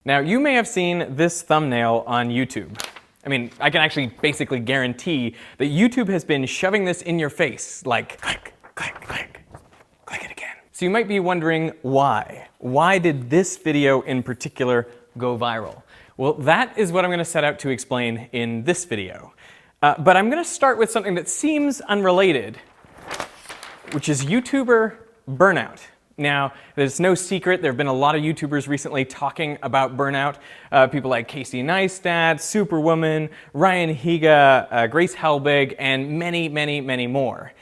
Now, you may have seen this thumbnail on YouTube. I mean, I can actually basically guarantee that YouTube has been shoving this in your face, like, click, click, click, click it again. So you might be wondering why. Why did this video in particular go viral? Well, that is what I'm going to set out to explain in this video. But I'm going to start with something that seems unrelated, which is YouTuber burnout. Now, there's no secret, there have been a lot of YouTubers recently talking about burnout. People like Casey Neistat, Superwoman, Ryan Higa, Grace Helbig, and many, many, many more.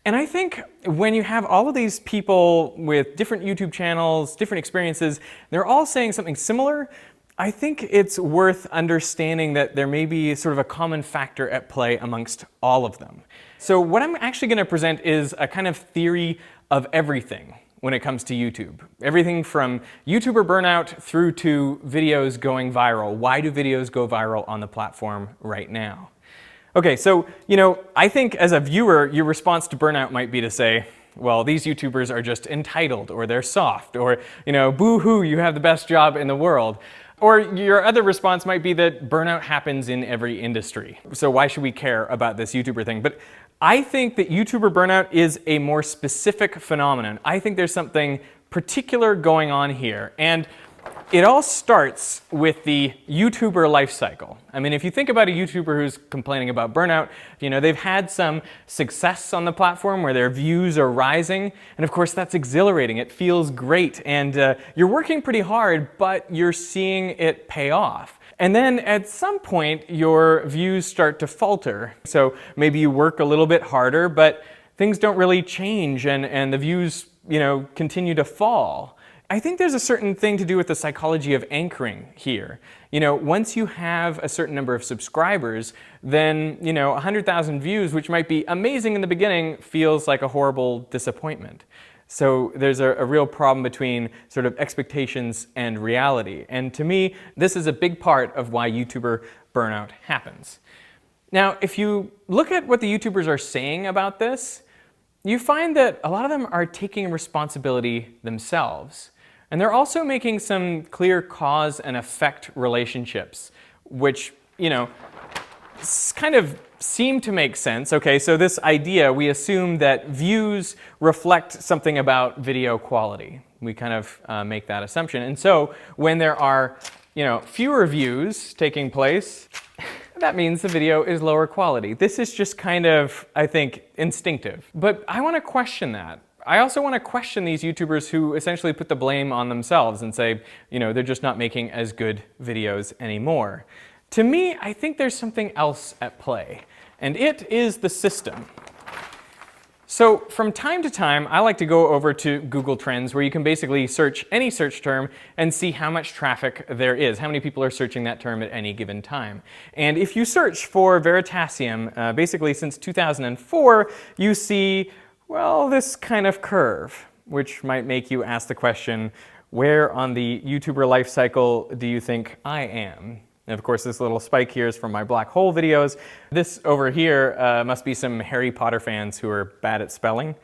And I think when you have all of these people with different YouTube channels, different experiences, they're all saying something similar, I think it's worth understanding that there may be sort of a common factor at play amongst all of them. So what I'm actually going to present is a kind of theory of everything when it comes to YouTube. Everything from YouTuber burnout through to videos going viral. Why do videos go viral on the platform right now? Okay, so, I think as a viewer, your response to burnout might be to say, well, these YouTubers are just entitled, or they're soft, or, boo-hoo, you have the best job in the world. Or your other response might be that burnout happens in every industry. So why should we care about this YouTuber thing? But I think that YouTuber burnout is a more specific phenomenon. I think there's something particular going on here. And it all starts with the YouTuber life cycle. I mean, if you think about a YouTuber who's complaining about burnout, they've had some success on the platform where their views are rising. And of course, that's exhilarating. It feels great. And you're working pretty hard, but you're seeing it pay off. And then at some point, your views start to falter. So maybe you work a little bit harder, but things don't really change and the views, continue to fall. I think there's a certain thing to do with the psychology of anchoring here. Once you have a certain number of subscribers, then, 100,000 views, which might be amazing in the beginning, feels like a horrible disappointment. So there's a real problem between sort of expectations and reality. And to me, this is a big part of why YouTuber burnout happens. Now, if you look at what the YouTubers are saying about this, you find that a lot of them are taking responsibility themselves. And they're also making some clear cause and effect relationships, which, kind of seem to make sense. Okay, so this idea, we assume that views reflect something about video quality. We kind of make that assumption. And so when there are, fewer views taking place, that means the video is lower quality. This is just kind of, I think, instinctive. But I want to question that. I also want to question these YouTubers who essentially put the blame on themselves and say, they're just not making as good videos anymore. To me, I think there's something else at play, and it is the system. So from time to time, I like to go over to Google Trends, where you can basically search any search term and see how much traffic there is, how many people are searching that term at any given time. And if you search for Veritasium, basically since 2004, you see, well, this kind of curve, which might make you ask the question, where on the YouTuber life cycle do you think I am? And of course, this little spike here is from my black hole videos. This over here must be some Harry Potter fans who are bad at spelling.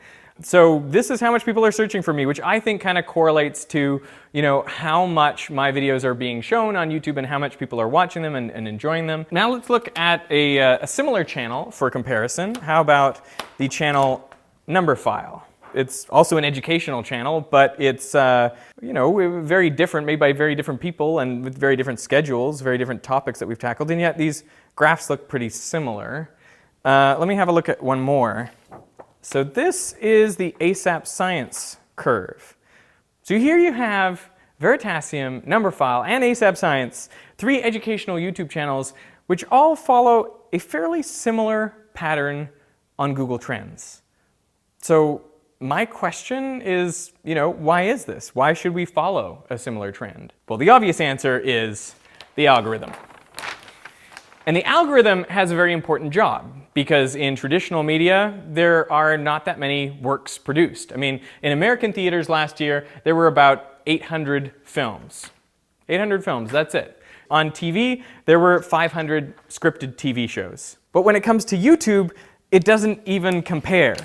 So this is how much people are searching for me, which I think kind of correlates to, how much my videos are being shown on YouTube and how much people are watching them and enjoying them. Now let's look at a similar channel for comparison. How about the channel Numberphile? It's also an educational channel, but it's very different, made by very different people and with very different schedules, very different topics that we've tackled, and yet these graphs look pretty similar. Let me have a look at one more. So this is the ASAP Science curve. So here you have Veritasium, Numberphile, and ASAP Science, 3 educational YouTube channels, which all follow a fairly similar pattern on Google Trends. So my question is, why is this? Why should we follow a similar trend? Well, the obvious answer is the algorithm. And the algorithm has a very important job because in traditional media, there are not that many works produced. I mean, in American theaters last year, there were about 800 films. 800 films, that's it. On TV, there were 500 scripted TV shows. But when it comes to YouTube, it doesn't even compare.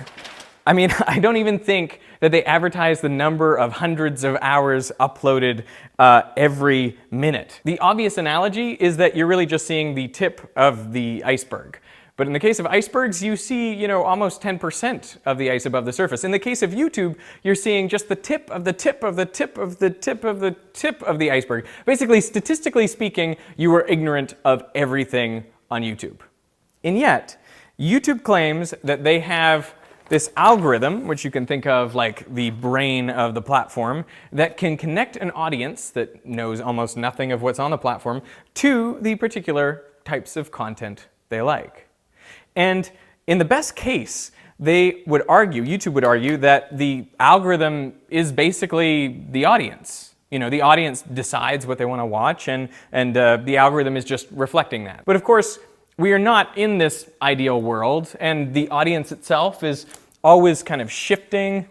I mean, I don't even think that they advertise the number of hundreds of hours uploaded every minute. The obvious analogy is that you're really just seeing the tip of the iceberg. But in the case of icebergs, you see, almost 10% of the ice above the surface. In the case of YouTube, you're seeing just the tip of the tip of the tip of the tip of the tip of the iceberg. Basically, statistically speaking, you are ignorant of everything on YouTube. And yet, YouTube claims that they have this algorithm, which you can think of like the brain of the platform, that can connect an audience that knows almost nothing of what's on the platform to the particular types of content they like. And in the best case, they would argue, YouTube would argue, that the algorithm is basically the audience. The audience decides what they want to watch, and the algorithm is just reflecting that. But of course, we are not in this ideal world, and the audience itself is always kind of shifting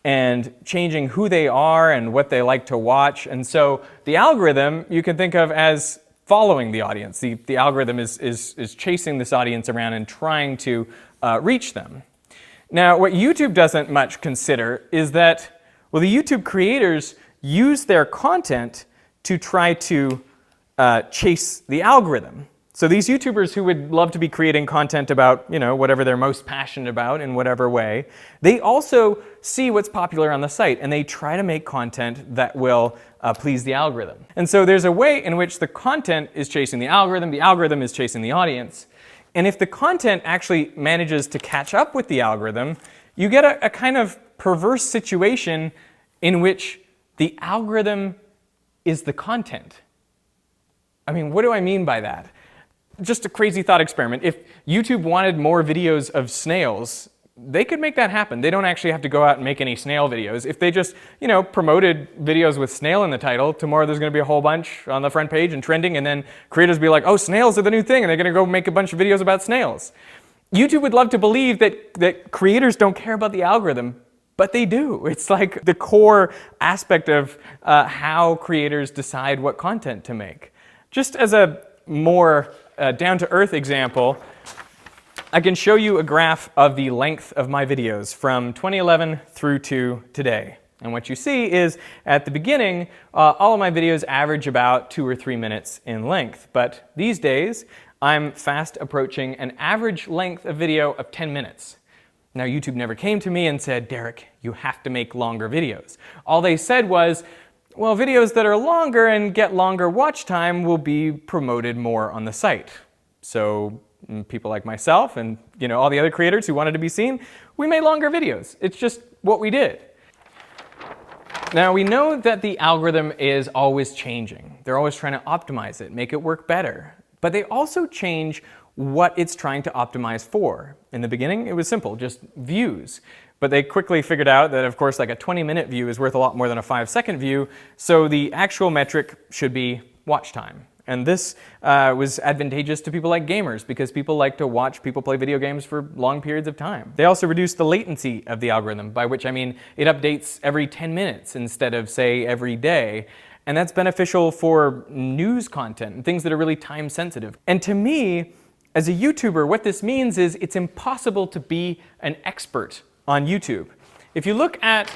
and changing who they are and what they like to watch. And so the algorithm you can think of as following the audience. The algorithm is chasing this audience around and trying to reach them. Now, what YouTube doesn't much consider is that, well, the YouTube creators use their content to try to chase the algorithm. So these YouTubers who would love to be creating content about, whatever they're most passionate about in whatever way, they also see what's popular on the site, and they try to make content that will please the algorithm. And so there's a way in which the content is chasing the algorithm is chasing the audience. And if the content actually manages to catch up with the algorithm, you get a kind of perverse situation in which the algorithm is the content. I mean, what do I mean by that? Just a crazy thought experiment. If YouTube wanted more videos of snails, they could make that happen. They don't actually have to go out and make any snail videos. If they just, promoted videos with snail in the title, tomorrow there's going to be a whole bunch on the front page and trending, and then creators be like, oh, snails are the new thing, and they're going to go make a bunch of videos about snails. YouTube would love to believe that creators don't care about the algorithm, but they do. It's like the core aspect of how creators decide what content to make. Just as a more down-to-earth example, I can show you a graph of the length of my videos from 2011 through to today. And what you see is, at the beginning, all of my videos average about 2 or 3 minutes in length. But these days, I'm fast approaching an average length of video of 10 minutes. Now, YouTube never came to me and said, Derek, you have to make longer videos. All they said was, well, videos that are longer and get longer watch time will be promoted more on the site. So people like myself and all the other creators who wanted to be seen, we made longer videos. It's just what we did. Now, we know that the algorithm is always changing. They're always trying to optimize it, make it work better. But they also change what it's trying to optimize for. In the beginning, it was simple, just views. But they quickly figured out that, of course, like a 20-minute view is worth a lot more than a 5-second view, so the actual metric should be watch time. And this was advantageous to people like gamers, because people like to watch people play video games for long periods of time. They also reduced the latency of the algorithm, by which I mean it updates every 10 minutes instead of, say, every day. And that's beneficial for news content and things that are really time sensitive. And to me, as a YouTuber, what this means is it's impossible to be an expert on YouTube. If you look at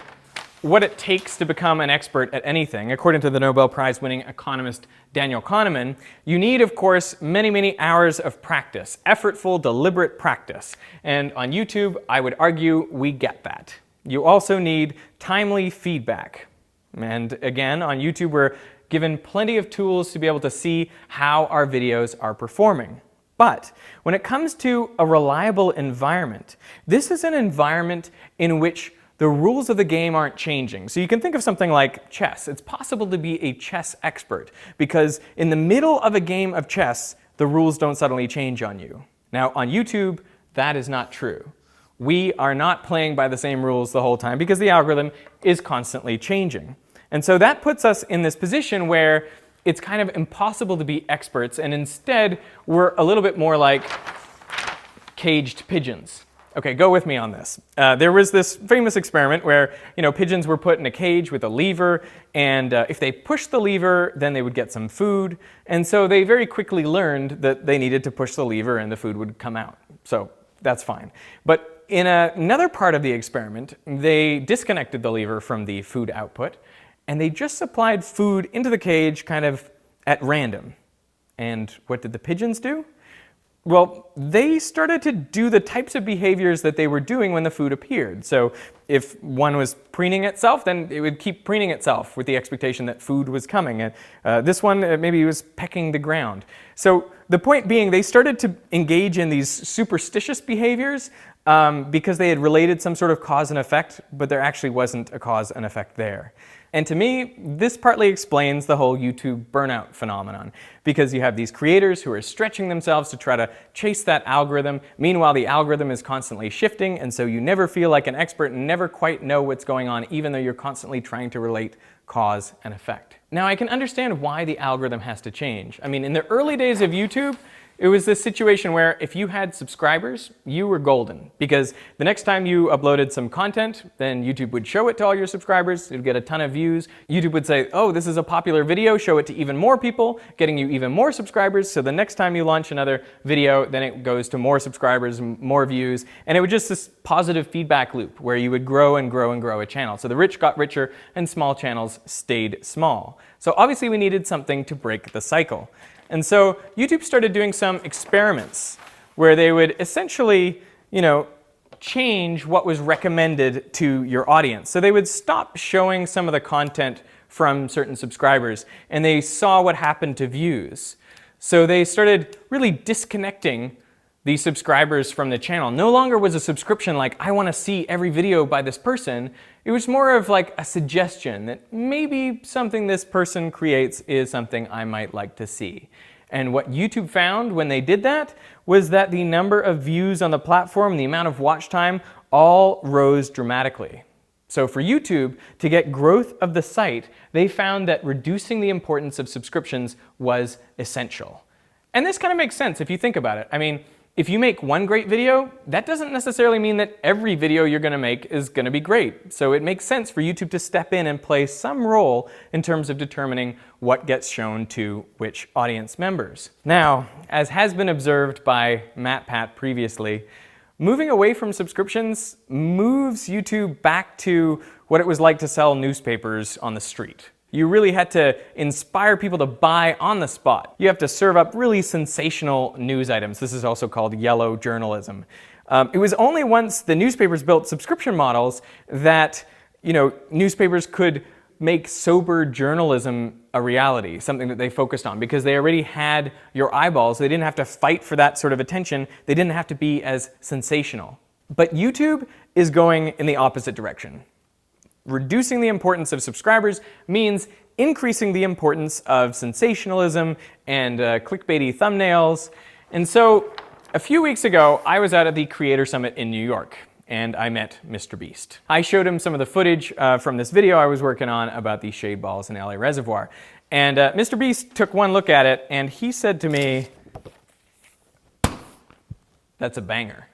what it takes to become an expert at anything, according to the Nobel Prize-winning economist Daniel Kahneman, you need, of course, many, many hours of practice, effortful, deliberate practice. And on YouTube, I would argue we get that. You also need timely feedback. And again, on YouTube, we're given plenty of tools to be able to see how our videos are performing. But when it comes to a reliable environment, this is an environment in which the rules of the game aren't changing. So you can think of something like chess. It's possible to be a chess expert because in the middle of a game of chess, the rules don't suddenly change on you. Now, on YouTube, that is not true. We are not playing by the same rules the whole time because the algorithm is constantly changing. And so that puts us in this position where it's kind of impossible to be experts, and instead we're a little bit more like caged pigeons. Okay, go with me on this. There was this famous experiment where pigeons were put in a cage with a lever, and if they pushed the lever, then they would get some food. And so they very quickly learned that they needed to push the lever and the food would come out. So that's fine. But in another part of the experiment, they disconnected the lever from the food output, and they just supplied food into the cage kind of at random. And what did the pigeons do? Well, they started to do the types of behaviors that they were doing when the food appeared. So if one was preening itself, then it would keep preening itself with the expectation that food was coming. And this one, maybe was pecking the ground. So the point being, they started to engage in these superstitious behaviors because they had related some sort of cause and effect, but there actually wasn't a cause and effect there. And to me, this partly explains the whole YouTube burnout phenomenon, because you have these creators who are stretching themselves to try to chase that algorithm. Meanwhile, the algorithm is constantly shifting, and so you never feel like an expert and never quite know what's going on, even though you're constantly trying to relate cause and effect. Now, I can understand why the algorithm has to change. I mean, in the early days of YouTube, it was this situation where if you had subscribers, you were golden, because the next time you uploaded some content, then YouTube would show it to all your subscribers, it would get a ton of views. YouTube would say, oh, this is a popular video, show it to even more people, getting you even more subscribers, so the next time you launch another video, then it goes to more subscribers, more views, and it was just this positive feedback loop where you would grow and grow and grow a channel. So the rich got richer and small channels stayed small. So obviously we needed something to break the cycle. And so YouTube started doing some experiments where they would essentially, change what was recommended to your audience. So they would stop showing some of the content from certain subscribers, and they saw what happened to views. So they started really disconnecting the subscribers from the channel. No longer was a subscription like, I want to see every video by this person. It was more of like a suggestion that maybe something this person creates is something I might like to see. And what YouTube found when they did that was that the number of views on the platform, the amount of watch time, all rose dramatically. So for YouTube, to get growth of the site, they found that reducing the importance of subscriptions was essential. And this kind of makes sense if you think about it. I mean, if you make one great video, that doesn't necessarily mean that every video you're going to make is going to be great. So it makes sense for YouTube to step in and play some role in terms of determining what gets shown to which audience members. Now, as has been observed by MatPat previously, moving away from subscriptions moves YouTube back to what it was like to sell newspapers on the street. You really had to inspire people to buy on the spot. You have to serve up really sensational news items. This is also called yellow journalism. It was only once the newspapers built subscription models that newspapers could make sober journalism a reality, something that they focused on, because they already had your eyeballs. They didn't have to fight for that sort of attention. They didn't have to be as sensational. But YouTube is going in the opposite direction. Reducing the importance of subscribers means increasing the importance of sensationalism and clickbaity thumbnails. And so a few weeks ago, I was out at the Creator Summit in New York, and I met Mr. Beast. I showed him some of the footage from this video I was working on about the shade balls in LA Reservoir. And Mr. Beast took one look at it, and he said to me, "That's a banger."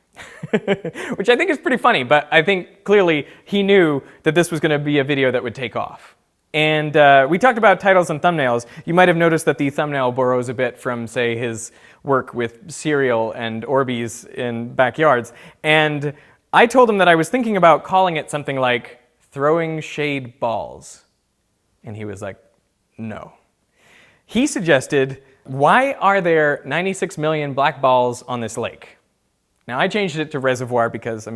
Which I think is pretty funny, but I think clearly he knew that this was going to be a video that would take off. And we talked about titles and thumbnails. You might have noticed that the thumbnail borrows a bit from, say, his work with cereal and Orbeez in backyards. And I told him that I was thinking about calling it something like Throwing Shade Balls. And he was like, no. He suggested, why are there 96 million black balls on this lake? Now, I changed it to reservoir because,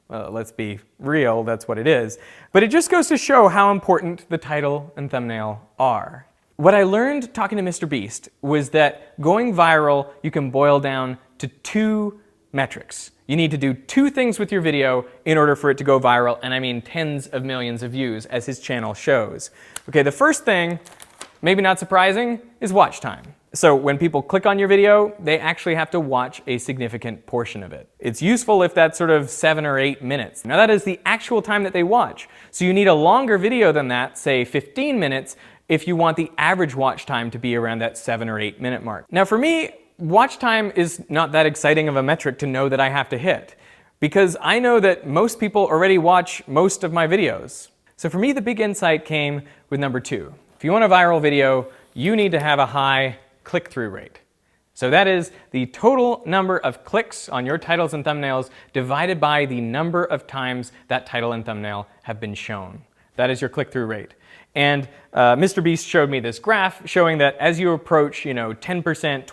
let's be real, that's what it is. But it just goes to show how important the title and thumbnail are. What I learned talking to Mr. Beast was that going viral, you can boil down to two metrics. You need to do two things with your video in order for it to go viral, and I mean tens of millions of views, as his channel shows. Okay, the first thing, maybe not surprising, is watch time. So when people click on your video, they actually have to watch a significant portion of it. It's useful if that's sort of 7 or 8 minutes. Now that is the actual time that they watch. So you need a longer video than that, say 15 minutes, if you want the average watch time to be around that 7 or 8 minute mark. Now for me, watch time is not that exciting of a metric to know that I have to hit, because I know that most people already watch most of my videos. So for me, the big insight came with number 2. If you want a viral video, you need to have a high click-through rate. So that is the total number of clicks on your titles and thumbnails divided by the number of times that title and thumbnail have been shown. That is your click-through rate. And Mr. Beast showed me this graph showing that as you approach, 10%, 20%,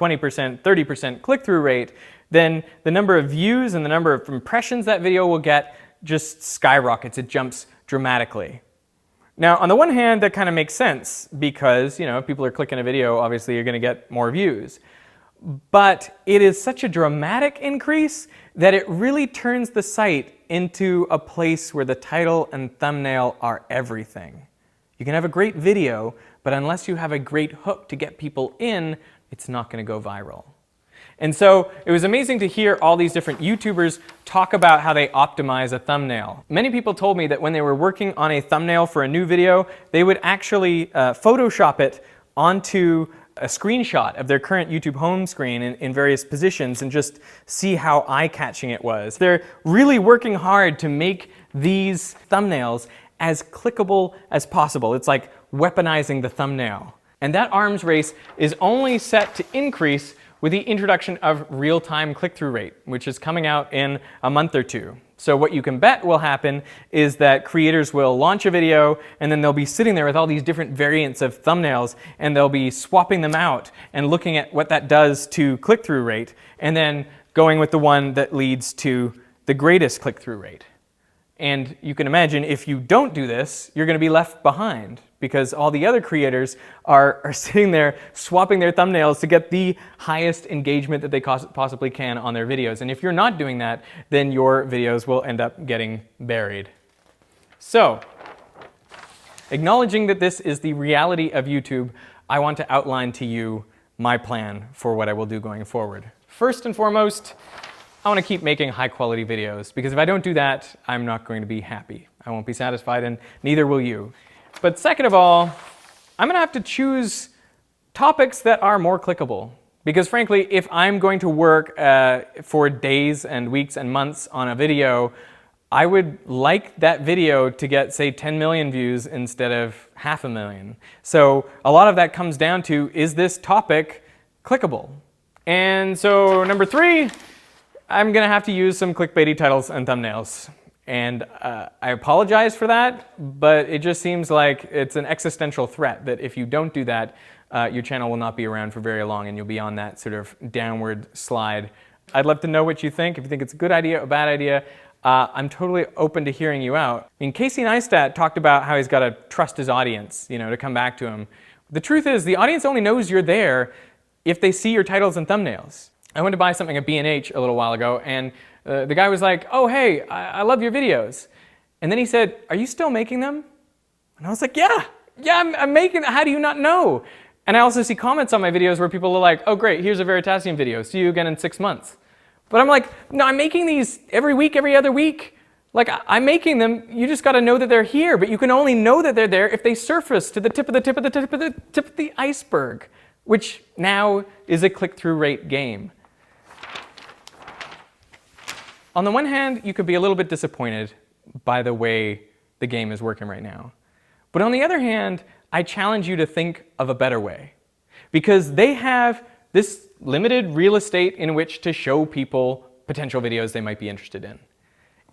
30% click-through rate, then the number of views and the number of impressions that video will get just skyrockets. It jumps dramatically. Now, on the one hand, that kind of makes sense because, if people are clicking a video, obviously you're going to get more views. But it is such a dramatic increase that it really turns the site into a place where the title and thumbnail are everything. You can have a great video, but unless you have a great hook to get people in, it's not going to go viral. And so it was amazing to hear all these different YouTubers talk about how they optimize a thumbnail. Many people told me that when they were working on a thumbnail for a new video, they would actually Photoshop it onto a screenshot of their current YouTube home screen in various positions and just see how eye-catching it was. They're really working hard to make these thumbnails as clickable as possible. It's like weaponizing the thumbnail. And that arms race is only set to increase with the introduction of real-time click-through rate, which is coming out in a month or two. So what you can bet will happen is that creators will launch a video and then they'll be sitting there with all these different variants of thumbnails and they'll be swapping them out and looking at what that does to click-through rate and then going with the one that leads to the greatest click-through rate. And you can imagine if you don't do this, you're going to be left behind because all the other creators are sitting there swapping their thumbnails to get the highest engagement that they possibly can on their videos. And if you're not doing that, then your videos will end up getting buried. So, acknowledging that this is the reality of YouTube, I want to outline to you my plan for what I will do going forward. First and foremost, I want to keep making high-quality videos, because if I don't do that, I'm not going to be happy. I won't be satisfied, and neither will you. But second of all, I'm going to have to choose topics that are more clickable. Because frankly, if I'm going to work for days and weeks and months on a video, I would like that video to get, say, 10 million views instead of 500,000. So a lot of that comes down to, is this topic clickable? And so number 3, I'm going to have to use some clickbaity titles and thumbnails. And I apologize for that, but it just seems like it's an existential threat that if you don't do that, your channel will not be around for very long and you'll be on that sort of downward slide. I'd love to know what you think. If you think it's a good idea or a bad idea, I'm totally open to hearing you out. I mean, Casey Neistat talked about how he's got to trust his audience, to come back to him. The truth is, the audience only knows you're there if they see your titles and thumbnails. I went to buy something at B&H a little while ago, and the guy was like, oh, hey, I love your videos. And then he said, are you still making them? And I was like, yeah, I'm making them. How do you not know? And I also see comments on my videos where people are like, oh, great, here's a Veritasium video. See you again in 6 months. But I'm like, no, I'm making these every week, every other week. Like, I'm making them. You just got to know that they're here. But you can only know that they're there if they surface to the tip of the tip of the tip of the tip of the iceberg, which now is a click-through rate game. On the one hand, you could be a little bit disappointed by the way the game is working right now. But on the other hand, I challenge you to think of a better way. Because they have this limited real estate in which to show people potential videos they might be interested in.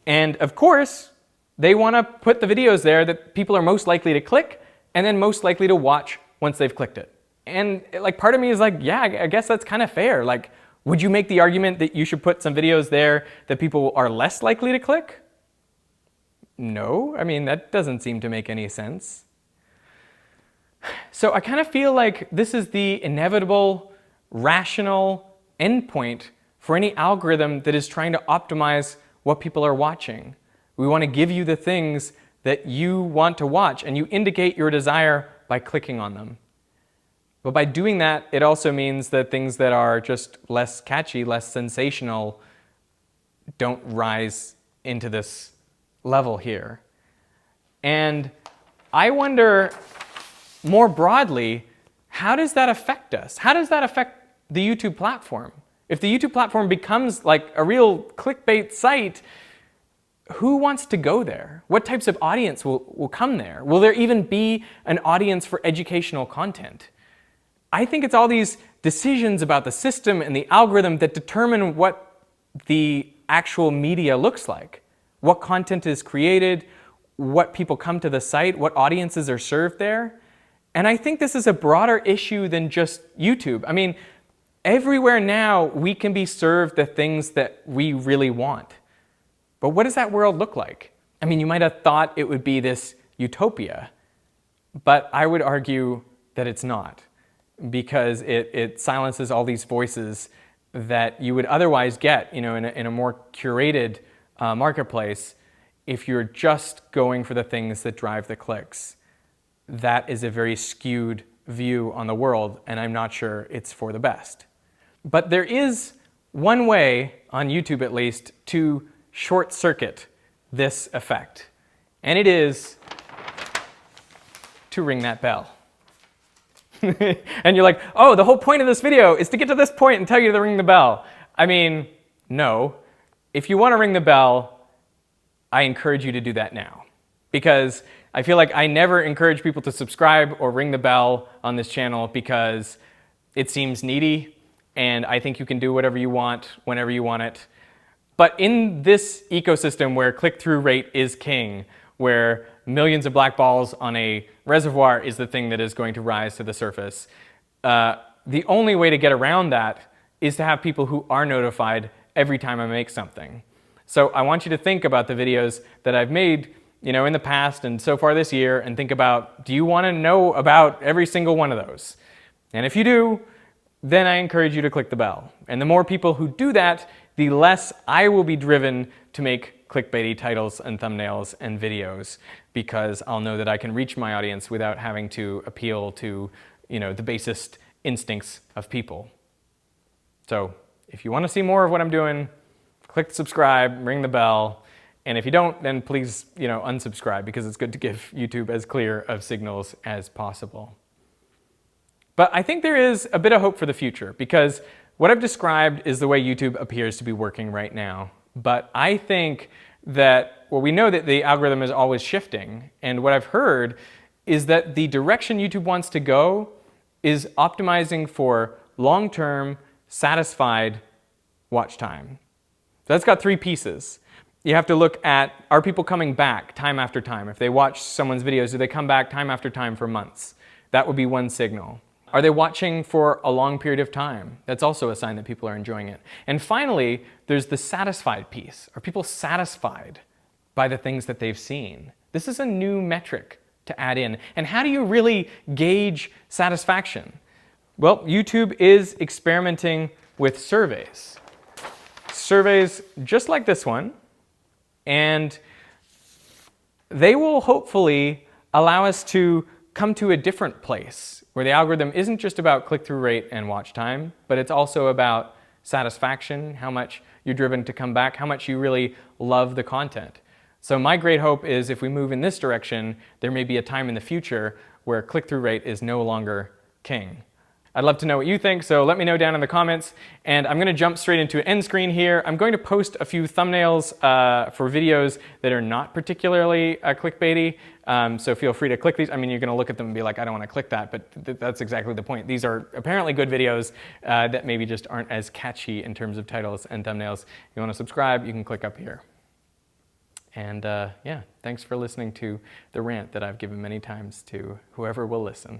And of course, they want to put the videos there that people are most likely to click and then most likely to watch once they've clicked it. And like part of me is like, yeah, I guess that's kind of fair. Like, would you make the argument that you should put some videos there that people are less likely to click? No, I mean, that doesn't seem to make any sense. So I kind of feel like this is the inevitable, rational endpoint for any algorithm that is trying to optimize what people are watching. We want to give you the things that you want to watch, and you indicate your desire by clicking on them. But by doing that, it also means that things that are just less catchy, less sensational, don't rise into this level here. And I wonder, more broadly, how does that affect us? How does that affect the YouTube platform? If the YouTube platform becomes like a real clickbait site, who wants to go there? What types of audience will come there? Will there even be an audience for educational content? I think it's all these decisions about the system and the algorithm that determine what the actual media looks like, what content is created, what people come to the site, what audiences are served there. And I think this is a broader issue than just YouTube. I mean, everywhere now we can be served the things that we really want. But what does that world look like? I mean, you might have thought it would be this utopia, but I would argue that it's not, because it silences all these voices that you would otherwise get, in a more curated marketplace if you're just going for the things that drive the clicks. That is a very skewed view on the world, and I'm not sure it's for the best. But there is one way, on YouTube at least, to short-circuit this effect, and it is to ring that bell. And you're like, oh, the whole point of this video is to get to this point and tell you to ring the bell. I mean, no. If you want to ring the bell, I encourage you to do that now, because I feel like I never encourage people to subscribe or ring the bell on this channel because it seems needy, and I think you can do whatever you want whenever you want it. But in this ecosystem where click-through rate is king, where millions of black balls on a reservoir is the thing that is going to rise to the surface, the only way to get around that is to have people who are notified every time I make something. So I want you to think about the videos that I've made, in the past and so far this year, and think about, do you want to know about every single one of those? And if you do, then I encourage you to click the bell. And the more people who do that, the less I will be driven to make clickbaity titles and thumbnails and videos, because I'll know that I can reach my audience without having to appeal to, the basest instincts of people. So if you want to see more of what I'm doing, click subscribe, ring the bell, and if you don't, then please, unsubscribe, because it's good to give YouTube as clear of signals as possible. But I think there is a bit of hope for the future, because what I've described is the way YouTube appears to be working right now. But I think that, we know that the algorithm is always shifting, and what I've heard is that the direction YouTube wants to go is optimizing for long-term, satisfied watch time. So that's got three pieces. You have to look at, are people coming back time after time? If they watch someone's videos, do they come back time after time for months? That would be one signal. Are they watching for a long period of time? That's also a sign that people are enjoying it. And finally, there's the satisfied piece. Are people satisfied by the things that they've seen? This is a new metric to add in. And how do you really gauge satisfaction? Well, YouTube is experimenting with surveys. Surveys just like this one, and they will hopefully allow us to come to a different place where the algorithm isn't just about click-through rate and watch time, but it's also about satisfaction, how much you're driven to come back, how much you really love the content. So my great hope is if we move in this direction, there may be a time in the future where click-through rate is no longer king. I'd love to know what you think, so let me know down in the comments. And I'm going to jump straight into an end screen here. I'm going to post a few thumbnails for videos that are not particularly clickbaity. So feel free to click these. I mean, you're going to look at them and be like, I don't want to click that, but that's exactly the point. These are apparently good videos that maybe just aren't as catchy in terms of titles and thumbnails. If you want to subscribe, you can click up here. And yeah, thanks for listening to the rant that I've given many times to whoever will listen.